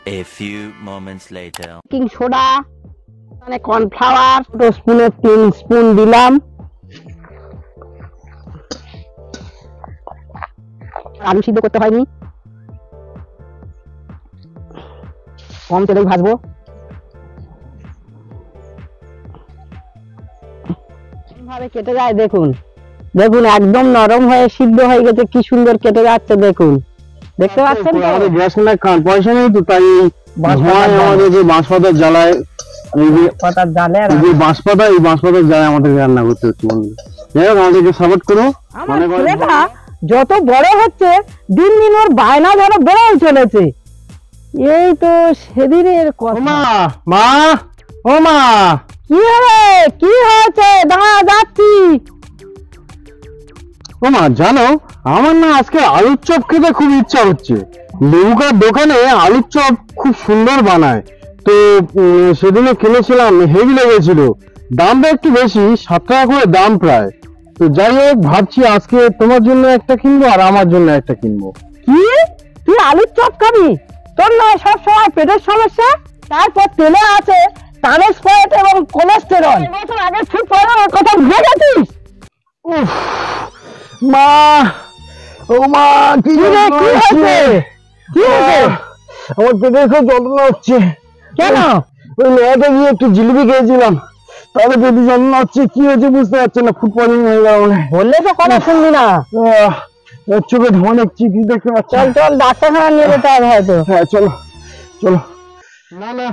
A few moments later. Baking soda মানে cornflour 2 স্পুনে 3 spoon দিলাম। আলু সিদ্ধ করতে হয়নি, কম তেলে ভাজবো। ভাবে কেটে যায় দেখুন, দেখুন একদম নরম হয়ে সিদ্ধ হয়ে গেছে, কি সুন্দর কেটে যাচ্ছে দেখুন, দেখতে পাচ্ছেন তো? আমাদের গ্যাস না পয়সা নেই তো, তাই আমাদের যে বাঁশ পাতার জ্বালায়, এই যে পাতার জালে যে বাঁশ পাতা, এই বাঁশ পাতার জ্বালায় আমাদের রান্না করতে হচ্ছে। যাই হোক, আমাদেরকে সাপোর্ট করো। আমার ছেলেটা যত বড় হচ্ছে দিন দিন ওর বায়না যেন বেড়েই চলেছে। এই তো সেদিনের কথা। মা মা ও মা, কি হবে, কি হয়েছে? দাঁড়া যাচ্ছি। ও মা, জানো আমার না আজকে আলুর চপ খেতে খুব ইচ্ছা হচ্ছে। লেবুকার দোকানে আলুর চপ খুব সুন্দর বানায়, তো সেদিনে কিনেছিলাম, হেভি লেগেছিল। দামটা একটু বেশি, 7 টাকা করে দাম প্রায়। তো যাই হোক, ভাবছি আজকে তোমার জন্য একটা কিনবো আর আমার জন্য একটা কিনবো। কি, তুই আলুর চপ খাবি? তোর নয় সব সময় পেটের সমস্যা, তারপর তেলে আছে ট্রান্সফ্যাট এবং কোলেস্টেরল। বছর আগে ফুড পয়জনের কথা ভুলে গেছিস? উফ, মা ও মা, কি রে, কি হয়েছে? কি হয়েছে? আমার পেটে খুব যন্ত্রণা হচ্ছে। কেন? ওই মেলাতে গিয়ে একটু জিলিপি খেয়েছিলাম, তাহলে পেটে যন্ত্রণা হচ্ছে। কি হয়েছে বুঝতে পারছি না, ফুড পয়জনিং হয়ে গেল মনে হয়। বললে তো কথা শুনবি না। চোখে ধোঁয়া দেখছি, কি দেখতে পাচ্ছি। চল চল, ডাক্তারখানা নিয়ে যেতে হবে হয়তো। হ্যাঁ চলো চলো। না না,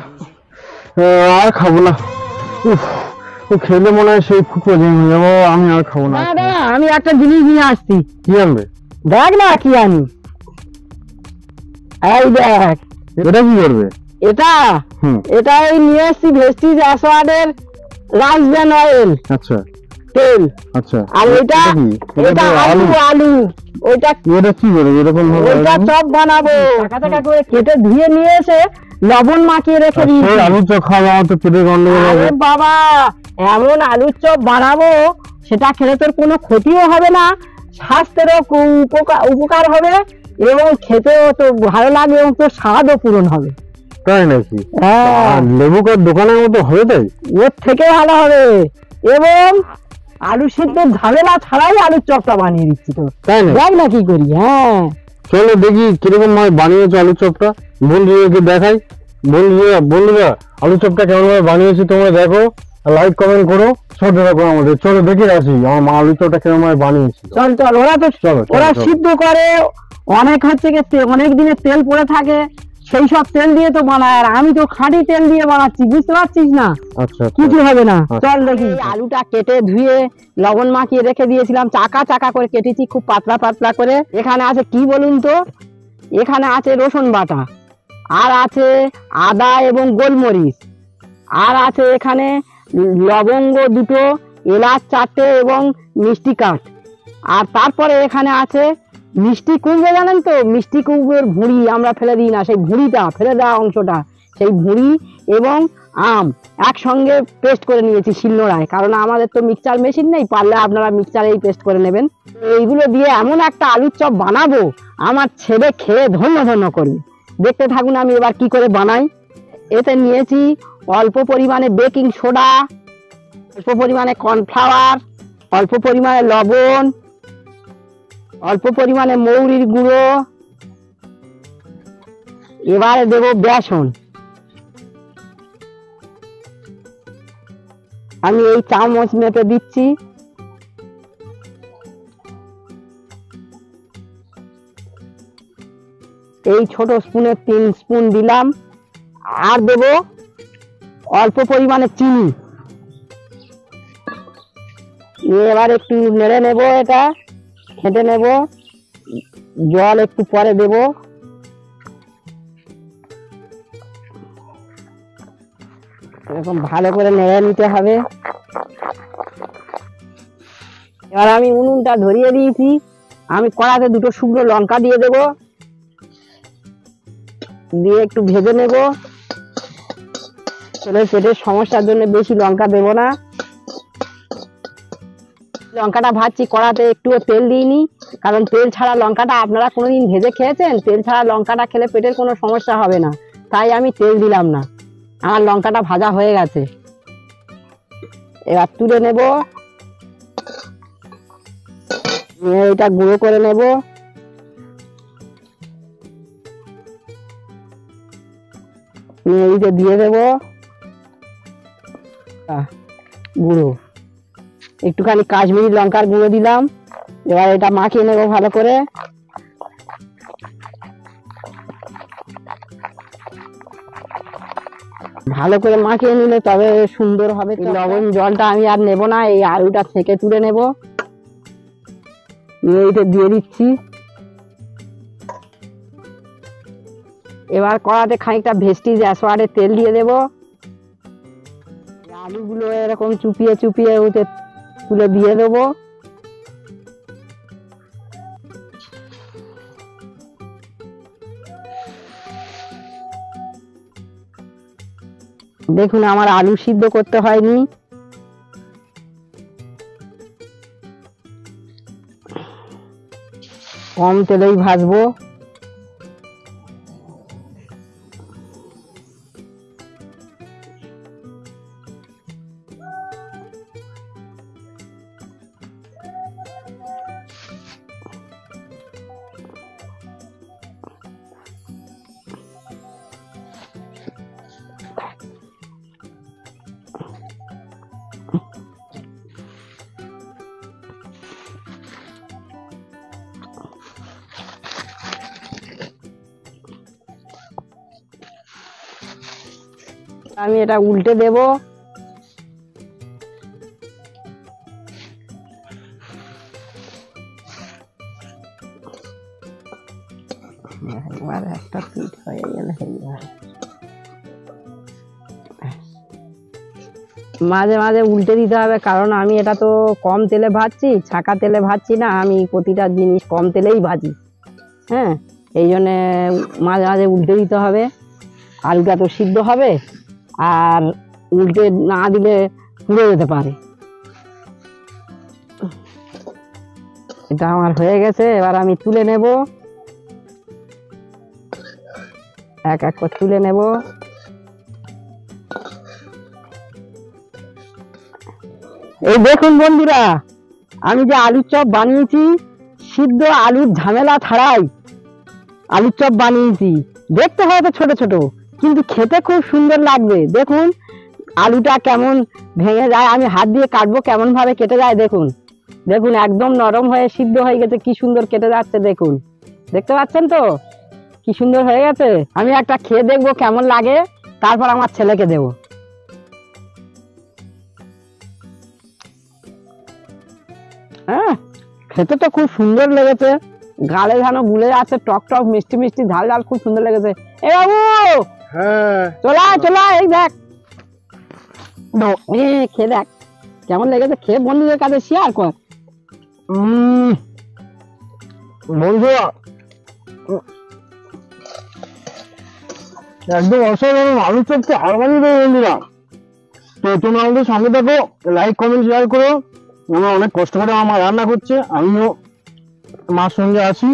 আর খাবো না। উফ, ও খেলে মনে হয় সেই ফুড পয়জনিং হয়ে যাবো। আমি আর খাবো না। না, আমি একটা জিনিস নিয়ে আসছি, কি আনবে? দেখ না কি আনি। এই দেখ, এটা কি করবে? এটা হুম, এটা এই নিয়ে এসছি ভেস্টিজ অ্যাসোয়ার্ডের রাইস ব্র্যান অয়েল আচ্ছা তেল। আচ্ছা। আর ওইটা কি? এটা আলু আলু ওইটা এটা কি করে এরকম ভাবে? ওইটা চপ বানাবো। টাকা টাকা করে কেটে ধুয়ে নিয়ে এসে লবণ মাখিয়ে রেখে দিয়েছি। আলু চপ খাওয়া আমার তো পেটে গন্ডগোল হবে। আরে বাবা, এমন আলুর চপ বানাবো সেটা খেলে তোর কোনো ক্ষতিও হবে না, স্বাস্থ্যেরও উপকার হবে, এবং খেতেও তো ভালো লাগবে, এবং তোর স্বাদও পূরণ হবে। তাই নাকি? হ্যাঁ, আর লেবুকার দোকানের মতো হবে তাই? ওর থেকে ভালো হবে, এবং আলু সিদ্ধ ঝামেলা ছাড়াই আলুর চপটা বানিয়ে দিচ্ছি তোর। তাই না? দেখ না কি করি। হ্যাঁ চলো দেখি কিরকম ভাবে বানিয়েছো আলু চপটা, বন্ধুদেরকে দেখাই। বন্ধুরা আলু চপটা কেমন ভাবে বানিয়েছি তোমরা দেখো, লাইক কমেন্ট করো, ছোট রাখো আমাদের। চলো দেখে আসি আমার মা আলু চপটা কেমন ভাবে বানিয়েছি। চল চল, ওরা তো চলো, ওরা চলো। সিদ্ধ করে অনেক হচ্ছে অনেক দিনের তেল পড়ে থাকে, সেই সব তেল দিয়ে তো বানায়, আর আমি তো খাঁটি তেল দিয়ে বানাচ্ছি, বুঝতে পারছিস না? আচ্ছা কিছু হবে না। আচ্ছা। চল দেখি। আলুটা কেটে ধুয়ে লবণ মাখিয়ে রেখে দিয়েছিলাম, চাকা চাকা করে কেটেছি, খুব পাতলা পাতলা করে। এখানে আছে কি বলুন তো, এখানে আছে রসুন বাটা, আর আছে আদা এবং গোলমরিচ, আর আছে এখানে লবঙ্গ 2টো, এলাচ 4টে এবং মিষ্টি কাঠ, আর তারপরে এখানে আছে মিষ্টি কুমড়ো। জানেন তো মিষ্টি কুমড়োর ভুঁড়ি আমরা ফেলে দিই না, সেই ভুঁড়িটা ফেলে দেওয়া অংশটা, সেই ভুঁড়ি এবং আম একসঙ্গে পেস্ট করে নিয়েছি শিলনোড়ায়, কারণ আমাদের তো মিক্সচার মেশিন নেই, পারলে আপনারা মিক্সচারেই পেস্ট করে নেবেন। এইগুলো দিয়ে এমন একটা আলুর চপ বানাবো, আমার ছেলে খেয়ে ধন্য ধন্য করবে। দেখতে থাকুন আমি এবার কি করে বানাই। এতে নিয়েছি অল্প পরিমাণে বেকিং সোডা, অল্প পরিমাণে কর্নফ্লাওয়ার, অল্প পরিমাণে লবণ, অল্প পরিমাণে মৌরির গুঁড়ো, এবারে দেব বেসন। আমি এই চামচ মেপে দিচ্ছি। এই ছোট স্পুনে 3 স্পুন দিলাম, আর দেব অল্প পরিমাণে চিনি। এবার একটু নেড়ে নেব, এটা খেতে নেব, জল একটু পরে দেব। এরকম ভালো করে নেড়ে নিতে হবে। এবার আমি উনুনটা ধরিয়ে দিয়েছি, আমি কড়াতে 2টো শুকনো লঙ্কা দিয়ে দেব, দিয়ে একটু ভেজে নেব। ছেলের পেটের সমস্যার জন্য বেশি লঙ্কা দেব না। লঙ্কাটা ভাজছি, কড়াতে একটুও তেল দিইনি, কারণ তেল ছাড়া লঙ্কাটা আপনারা কোনোদিন ভেজে খেয়েছেন? তেল ছাড়া লঙ্কাটা খেলে পেটের কোনো সমস্যা হবে না। তাই আমি তেল দিলাম না। আমার লঙ্কাটা ভাজা হয়ে গেছে, এবার তুলে নেব। এটা গুঁড়ো করে নেব। এইটা দিয়ে দেব গুঁড়ো, একটুখানি কাশ্মীরি লঙ্কার গুঁড়ো দিলাম। এবার এটা মাখিয়ে নেব ভালো করে। ভালো করে মাখিয়ে নিলে তবে সুন্দর হবে। লবণ জলটা আমি আর নেব না, এই আলুটা থেকে তুলে নেব। এইটা দিয়ে দিচ্ছি। এবার কড়াতে খানিকটা ভেস্টিজ অ্যাসোয়ারের তেল দিয়ে দেব। আলুগুলো এরকম চুপিয়ে চুপিয়ে ওতে তুলে দিয়ে দেবো। দেখুন আমার আলু সিদ্ধ করতে হয়নি। কম তেলেই ভাজবো। আমি এটা উল্টে দেব। একবার একটা পিঠ হয়ে গেলে মাঝে মাঝে উল্টে দিতে হবে, কারণ আমি এটা তো কম তেলে ভাজছি, ছাকা তেলে ভাজছি না। আমি প্রতিটা জিনিস কম তেলেই ভাজি। হ্যাঁ, এই জন্যে মাঝে মাঝে উল্টে দিতে হবে, আলুটা তো সিদ্ধ হবে। আর উল্টে না দিলে পুড়ে যেতে পারে। এটা আমার হয়ে গেছে, এবার আমি তুলে নেব। এক এক করে তুলে নেব। এই দেখুন বন্ধুরা, আমি যে আলুর চপ বানিয়েছি, সিদ্ধ আলুর ঝামেলা ছাড়াই আলুর চপ বানিয়েছি। দেখতে হয়তো ছোট ছোট, কিন্তু খেতে খুব সুন্দর লাগবে। দেখুন আলুটা কেমন ভেঙে যায়, আমি হাত দিয়ে কাটবো কেমন ভাবে কেটে যায়। দেখুন দেখুন একদম নরম হয়ে সিদ্ধ হয়ে গেছে, কি সুন্দর কেটে যাচ্ছে। দেখুন, দেখতে পাচ্ছেন তো কি সুন্দর হয়ে গেছে। আমি একটা খেয়ে দেখবো কেমন লাগে, তারপর আমার ছেলেকে দেবো। হ্যাঁ, খেতে তো খুব সুন্দর লেগেছে, গালে যেন গুলে যাচ্ছে, টক টক মিষ্টি মিষ্টি ঝাল ঝাল, খুব সুন্দর লেগেছে। এ বাবু, হ্যাঁ চলা চলা, এই দেখ খেয়ে দেখ কেমন লেগেছে, খেয়ে বন্ধুদের কাছে শেয়ার কর। বন্ধুরা একদম অসাধারণ আলু চপ তো হারমানি দেবে বন্ধুরা। তো তোমরা আমাদের সঙ্গে থাকো, লাইক কমেন্ট শেয়ার করো। আমরা অনেক কষ্ট করে আমার রান্না করছে, আমিও মার সঙ্গে আছি।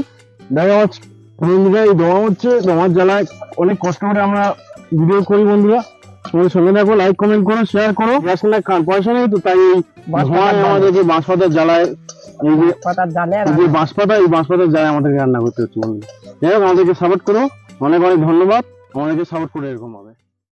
দেখা যাচ্ছে বন্ধুরা, এই দমা হচ্ছে, দমার জ্বালায় অনেক কষ্ট করে আমরা ভিডিও করি। বন্ধুরা তোমাদের সঙ্গে থাকো, লাইক কমেন্ট করো, শেয়ার করো। রাশনের পয়সা নেই তো, তাই আমাদেরকে বাঁশপাতার জ্বালায়, এই যে বাঁশপাতা, এই বাঁশপাতার জ্বালায় আমাদেরকে রান্না করতে হচ্ছে। বন্ধুরা যাই হোক, আমাদেরকে সাপোর্ট করো, অনেক অনেক ধন্যবাদ। আমাদেরকে সাপোর্ট করে এরকম হবে।